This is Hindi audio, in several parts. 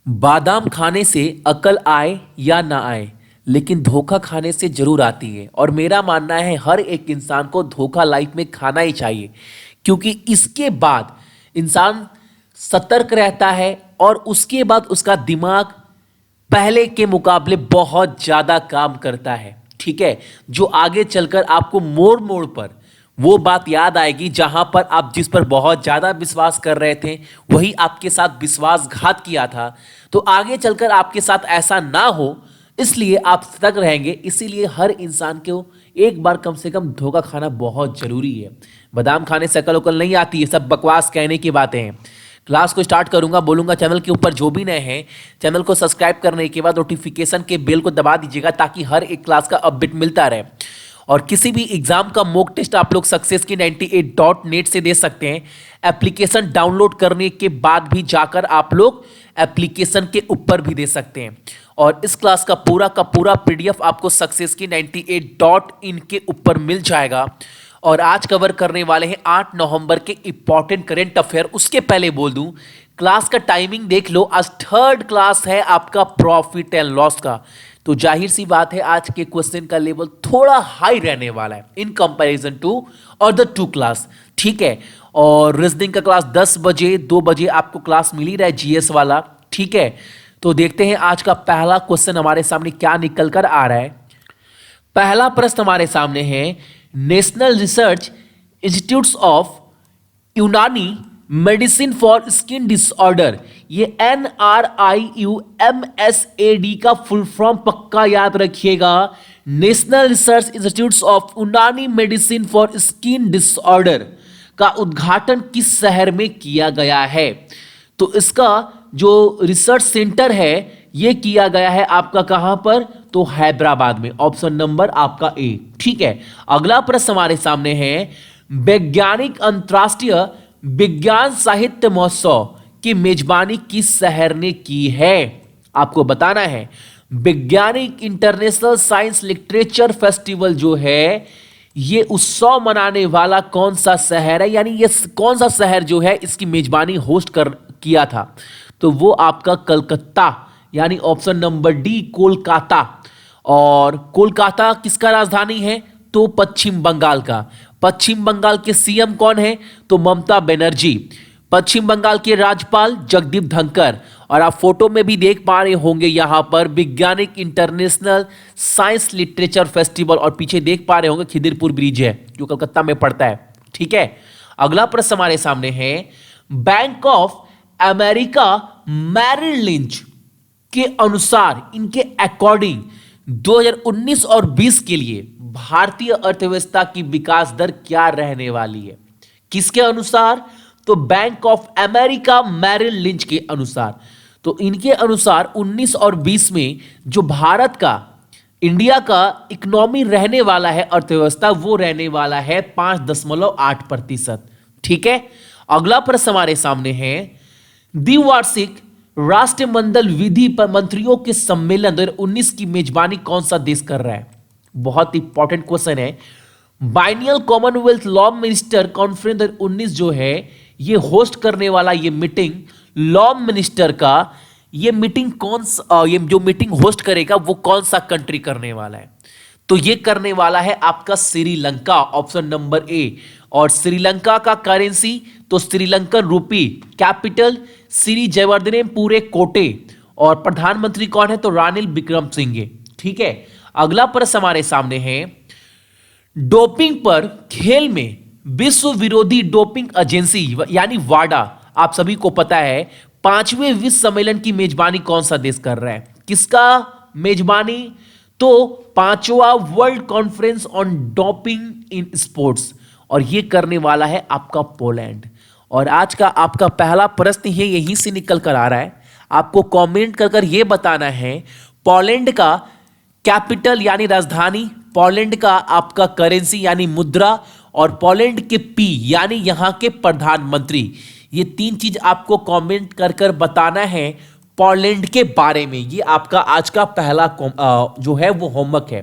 बादाम खाने से अकल आए या ना आए, लेकिन धोखा खाने से जरूर आती है। और मेरा मानना है हर एक इंसान को धोखा लाइफ में खाना ही चाहिए, क्योंकि इसके बाद इंसान सतर्क रहता है और उसके बाद उसका दिमाग पहले के मुकाबले बहुत ज्यादा काम करता है। ठीक है, जो आगे चलकर आपको मोड़ मोड़ पर वो बात याद आएगी जहां पर आप जिस पर बहुत ज्यादा विश्वास कर रहे थे वही आपके साथ विश्वासघात किया था। तो आगे चलकर आपके साथ ऐसा ना हो, इसलिए आप सतर्क रहेंगे। इसीलिए हर इंसान को एक बार कम से कम धोखा खाना बहुत जरूरी है। बादाम खाने से अकल उकल नहीं आती, ये सब बकवास कहने की बातें हैं। क्लास को स्टार्ट करूंगा, बोलूंगा चैनल के ऊपर जो भी नए हैं चैनल को सब्सक्राइब करने के बाद नोटिफिकेशन के बेल को दबा दीजिएगा, ताकि हर एक क्लास का अपडेट मिलता रहे। और किसी भी एग्जाम का मॉक टेस्ट आप लोग सक्सेस की 98.net से दे सकते हैं। एप्लीकेशन डाउनलोड करने के बाद भी जाकर आप लोग एप्लीकेशन के ऊपर भी दे सकते हैं। और इस क्लास का पूरा पीडीएफ आपको सक्सेस की 98.in के ऊपर मिल जाएगा। और आज कवर करने वाले हैं 8 नवंबर के इंपॉर्टेंट करंट अफेयर। उसके पहले बोल दूं, क्लास का टाइमिंग देख लो, आज थर्ड क्लास है आपका प्रॉफिट एंड लॉस का। तो जाहिर सी बात है आज के क्वेश्चन का लेवल थोड़ा हाई रहने वाला है in comparison to other two class. ठीक है, और रीजनिंग का क्लास 10 बजे 2 बजे आपको क्लास मिल ही रहा है, जीएस वाला। ठीक है, तो देखते हैं आज का पहला क्वेश्चन हमारे सामने क्या निकल कर आ रहा है। पहला प्रश्न हमारे सामने है, नेशनल रिसर्च इंस्टीट्यूट्स ऑफ यूनानी मेडिसिन फॉर स्किन डिसऑर्डर, ये NRIUMSAD का फुल फॉर्म पक्का याद रखिएगा। नेशनल रिसर्च इंस्टीट्यूट्स ऑफ यूनानी मेडिसिन फॉर स्किन डिसऑर्डर का उद्घाटन किस शहर में किया गया है? तो इसका जो रिसर्च सेंटर है ये किया गया है आपका कहां पर? तो हैदराबाद में। ऑप्शन नंबर आपका ए। ठीक है, अगला प्रश्न हमारे सामने है, वैज्ञानिक अंतरराष्ट्रीय विज्ञान साहित्य महोत्सव की मेजबानी किस शहर ने की है? आपको बताना है। वैज्ञानिक इंटरनेशनल साइंस लिटरेचर फेस्टिवल जो है ये उत्सव मनाने वाला कौन सा शहर है, यानी ये कौन सा शहर जो है इसकी मेजबानी होस्ट कर किया था? तो वो आपका कलकत्ता, यानी ऑप्शन नंबर डी कोलकाता। और कोलकाता किसका राजधानी है? तो पश्चिम बंगाल का। पश्चिम बंगाल के सीएम कौन है? तो ममता बनर्जी। पश्चिम बंगाल के राज्यपाल जगदीप धनखड़। और आप फोटो में भी देख पा रहे होंगे यहां पर वैज्ञानिक इंटरनेशनल साइंस लिटरेचर फेस्टिवल, और पीछे देख पा रहे होंगे खिदिरपुर ब्रिज है जो कलकत्ता में पड़ता है। ठीक है, अगला प्रश्न हमारे सामने है, bank of America Merrill lynch के अनुसार, इनके अकॉर्डिंग 2019 और 20 के लिए भारतीय अर्थव्यवस्था की विकास दर क्या रहने वाली है? किसके अनुसार? तो bank of America Merrill lynch के अनुसार। तो इनके अनुसार 19 और 20 में जो भारत का, इंडिया का इकोनॉमी रहने वाला है, अर्थव्यवस्था, वो रहने वाला है 5.8%। ठीक है, अगला प्रश्न हमारे सामने है, द्विवार्षिक राष्ट्रमंडल विधि पर मंत्रियों के सम्मेलन 2019 की मेजबानी कौन सा देश कर रहा है? बहुत इंपॉर्टेंट क्वेश्चन है। Biennial Commonwealth law minister conference 2019 जो है ये होस्ट करने वाला, ये मीटिंग लॉ मिनिस्टर का, ये मीटिंग ये जो मीटिंग होस्ट करेगा वो कौन सा कंट्री करने वाला है? तो ये करने वाला है आपका श्रीलंका, ऑप्शन नंबर ए। और श्रीलंका का करेंसी तो श्रीलंकन रूपी, कैपिटल श्री जयवर्धने पूरे कोटे, और प्रधानमंत्री कौन है? तो रानिल विक्रमसिंघे। ठीक है, अगला प्रश्न हमारे सामने है, डोपिंग पर खेल में विश्व विरोधी डोपिंग एजेंसी यानी वाडा, आप सभी को पता है 5वें विश्व सम्मेलन की मेजबानी कौन सा देश कर रहा है? किसका मेजबानी? तो 5वां world conference on doping in sports, और ये करने वाला है आपका पोलैंड। और आज का आपका पहला प्रश्न ये यहीं से निकल कर आ रहा है, आपको कमेंट कर ये बताना है, पोलैंड का कैपिटल यानी राजधानी, पोलैंड का आपका करेंसी यानी मुद्रा, और पोलैंड के पी यानी यहां के प्रधानमंत्री। ये 3 चीज आपको कमेंट कर बताना है पोलैंड के बारे में। ये आपका आज का पहला जो है वो होमवर्क है।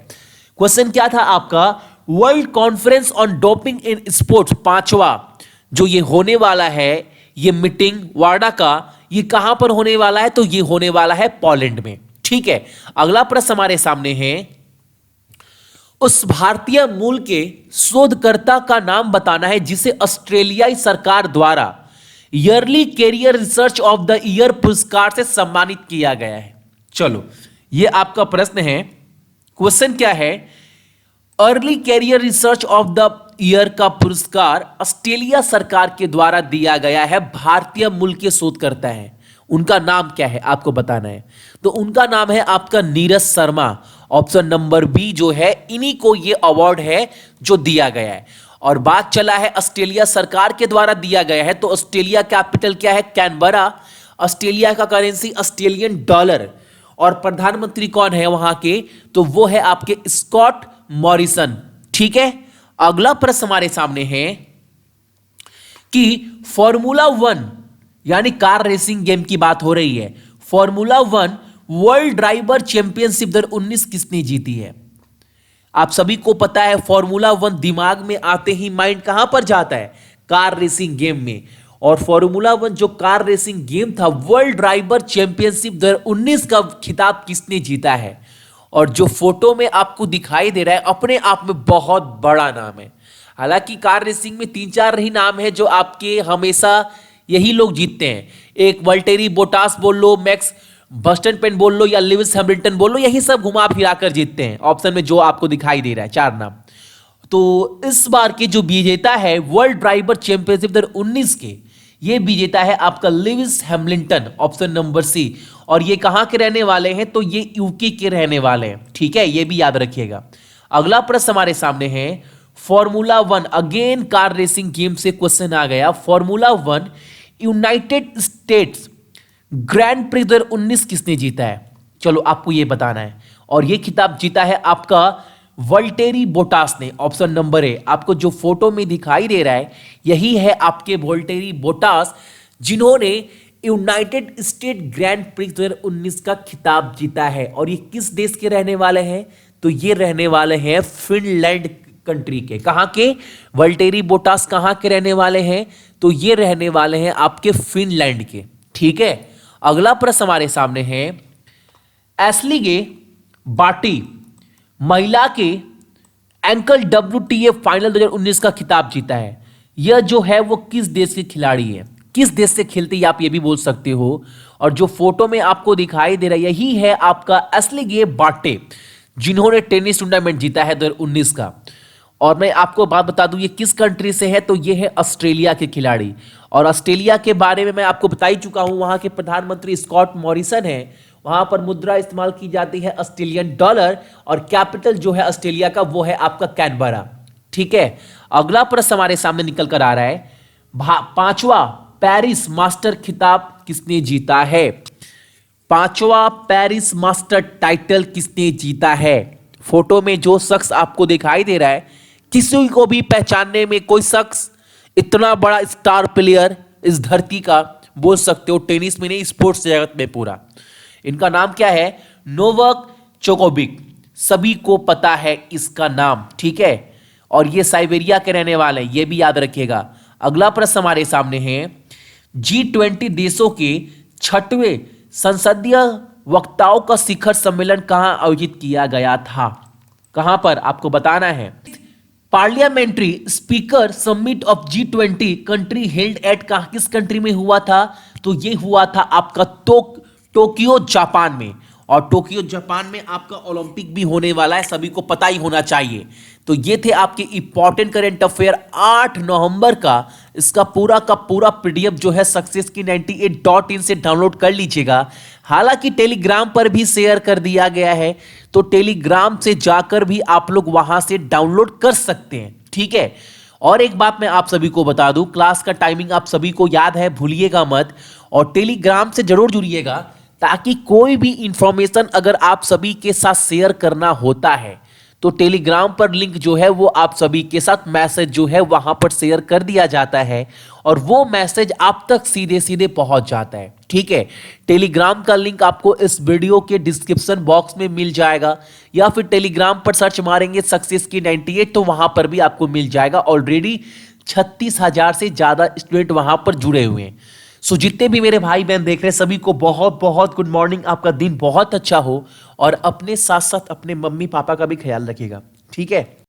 क्वेश्चन क्या था आपका? World conference on doping in sports 5वां जो ये होने वाला है, ये मीटिंग वाडा का, ये कहां पर होने वाला है? तो ये होने वाला है पोलैंड में। ठीक है, अगला प्रश्न हमारे सामने है, उस भारतीय मूल के शोधकर्ता का नाम बताना है जिसे ऑस्ट्रेलियाई सरकार द्वारा early career research of the year पुरस्कार से सम्मानित किया गया है। चलो, ये आपका प्रश्न है। क्वेश्चन क्या है? Early career research of the year का पुरस्कार ऑस्ट्रेलिया सरकार के द्वारा दिया गया है। भारतीय मूल के शोधकर्ता है, उनका नाम क्या है आपको बताना है। तो उनका नाम है आपका Neeraj Sharma. Option number B जो है, इन्हीं को ये अवार्ड है जो दिया गया है। और बात चला है ऑस्ट्रेलिया सरकार के द्वारा दिया गया है, तो ऑस्ट्रेलिया कैपिटल क्या है? कैनबरा। ऑस्ट्रेलिया का करेंसी ऑस्ट्रेलियन डॉलर। और प्रधानमंत्री कौन है वहां के? तो वो है आपके स्कॉट मॉरिसन। ठीक है, अगला प्रश्न हमारे सामने है कि फॉर्मूला 1 यानी कार रेसिंग गेम की बात हो रही है। फॉर्मूला 1 वर्ल्ड ड्राइवर चैंपियनशिप 2019 किसने जीती है? आप सभी को पता है फॉर्मूला 1 दिमाग में आते ही माइंड कहां पर जाता है? कार रेसिंग गेम में। और फॉर्मूला 1 जो कार रेसिंग गेम था, वर्ल्ड ड्राइवर चैंपियनशिप 2019 का खिताब किसने जीता है? और जो फोटो में आपको दिखाई दे रहा है, अपने आप में बहुत बड़ा नाम है। हालांकि कार रेसिंग में 3-4 ही नाम है जो आपके हमेशा यही लोग जीतते हैं। एक वल्टेरी बोटास बोल लो, मैक्स वर्स्टैपेन बोल लो, या लुइस हैमिल्टन बोल लो, यही सब घुमा फिरा कर जीतते हैं। ऑप्शन में जो आपको दिखाई दे रहा है 4 नाम। तो इस बार के जो विजेता है वर्ल्ड ड्राइवर चैंपियनशिप 2019 के, ये विजेता है आपका Lewis Hamilton. Option number C. और ये कहां के रहने वाले हैं? तो ये यूके के रहने वाले हैं। ठीक है, ये भी याद रखिएगा। अगला प्रश्न हमारे सामने है, formula 1 again car racing game से क्वेश्चन आ गया। Formula 1 United states grand prix 2019 किसने जीता है? चलो, आपको ये बताना है। और ये खिताब जीता है आपका वल्टेरी बोटास ने। Option number A. आपको जो फोटो में दिखाई दे रहा है, यही है आपके वल्टेरी बोटास, जिन्होंने यूनाइटेड स्टेट ग्रैंड प्रिक्स 2019 का खिताब जीता है। और ये किस देश के रहने वाले हैं? तो ये रहने वाले हैं फिनलैंड कंट्री के। कहां के? वल्टेरी बोटास कहां के रहने वाले हैं? तो ये रहने वाले हैं आपके फिनलैंड के। ठीक है, अगला प्रश्न हमारे सामने है, एशली गे बार्टी महिला के एंकल WTA फाइनल 2019 का खिताब जीता है। यह जो है वो किस देश की खिलाड़ी है? किस देश से खेलती है आप ये भी बोल सकते हो। और जो फोटो में आपको दिखाई दे रहा है, यही है आपका एशली गे बार्टी, जिन्होंने टेनिस टूर्नामेंट जीता है 2019 का। और मैं आपको बात बता दूं ये किस कंट्री से है? तो ये है ऑस्ट्रेलिया के खिलाड़ी। और ऑस्ट्रेलिया के बारे में मैं आपको बता ही चुका हूं, वहां के प्रधानमंत्री स्कॉट मॉरिसन है। वहां पर मुद्रा इस्तेमाल की जाती है ऑस्ट्रेलियन डॉलर। और कैपिटल जो है ऑस्ट्रेलिया का वो है आपका कैनबरा। ठीक है, अगला प्रश्न हमारे सामने निकल कर आ रहा है, 5वां पेरिस मास्टर खिताब किसने जीता है? 5वां पेरिस मास्टर टाइटल किसने जीता है? फोटो में जो शख्स आपको दिखाई दे रहा है, किसी को भी पहचानने में कोई शख्स इतना बड़ा स्टार प्लेयर इस धरती का बोल सकते हो, टेनिस में नहीं स्पोर्ट्स जगत में पूरा। इनका नाम क्या है? नोवाक जोकोविच। सभी को पता है इसका नाम। ठीक है, और ये साइबेरिया के रहने वाले हैं, ये भी याद रखिएगा। अगला प्रश्न हमारे सामने है, G20 देशों के 6वें संसदीय वक्ताओं का शिखर सम्मेलन कहां आयोजित किया गया था? कहां पर आपको बताना है। Parliamentary speaker summit of G20 country held at किस कंट्री में हुआ था? तो ये हुआ था आपका टोक्यो जापान में। और टोक्यो जापान में आपका ओलंपिक भी होने वाला है, सभी को पता ही होना चाहिए। तो ये थे आपके इंपॉर्टेंट करंट अफेयर 8 नवंबर का। इसका पूरा का पूरा पीडीएफ जो है सक्सेस की 98.in से डाउनलोड कर लीजिएगा। हालांकि टेलीग्राम पर भी शेयर कर दिया गया है, तो टेलीग्राम से जाकर भी आप लोग वहां से डाउनलोड कर सकते हैं। ठीक है, और एक बात मैं आप सभी को बता दूं, क्लास का टाइमिंग आप सभी को याद है, भूलिएगा मत। और टेलीग्राम से जरूर जुड़िएगा, ताकि कोई भी इंफॉर्मेशन अगर आप सभी के साथ शेयर करना होता है तो टेलीग्राम पर लिंक जो है वो आप सभी के साथ मैसेज जो है वहां पर शेयर कर दिया जाता है, और वो मैसेज आप तक सीधे सीधे पहुंच जाता है। ठीक है, टेलीग्राम का लिंक आपको इस वीडियो के डिस्क्रिप्शन बॉक्स में मिल जाएगा, या फिर टेलीग्राम पर सर्च मारेंगे सक्सेस की 98 तो वहां पर भी आपको मिल जाएगा। ऑलरेडी 36,000 से ज्यादा स्टूडेंट वहां पर जुड़े हुए हैं। सो जितने भी मेरे भाई बहन देख रहे हैं सभी को बहुत बहुत गुड मॉर्निंग। आपका दिन बहुत अच्छा हो और अपने साथ साथ अपने मम्मी पापा का भी ख्याल रखिएगा, ठीक है।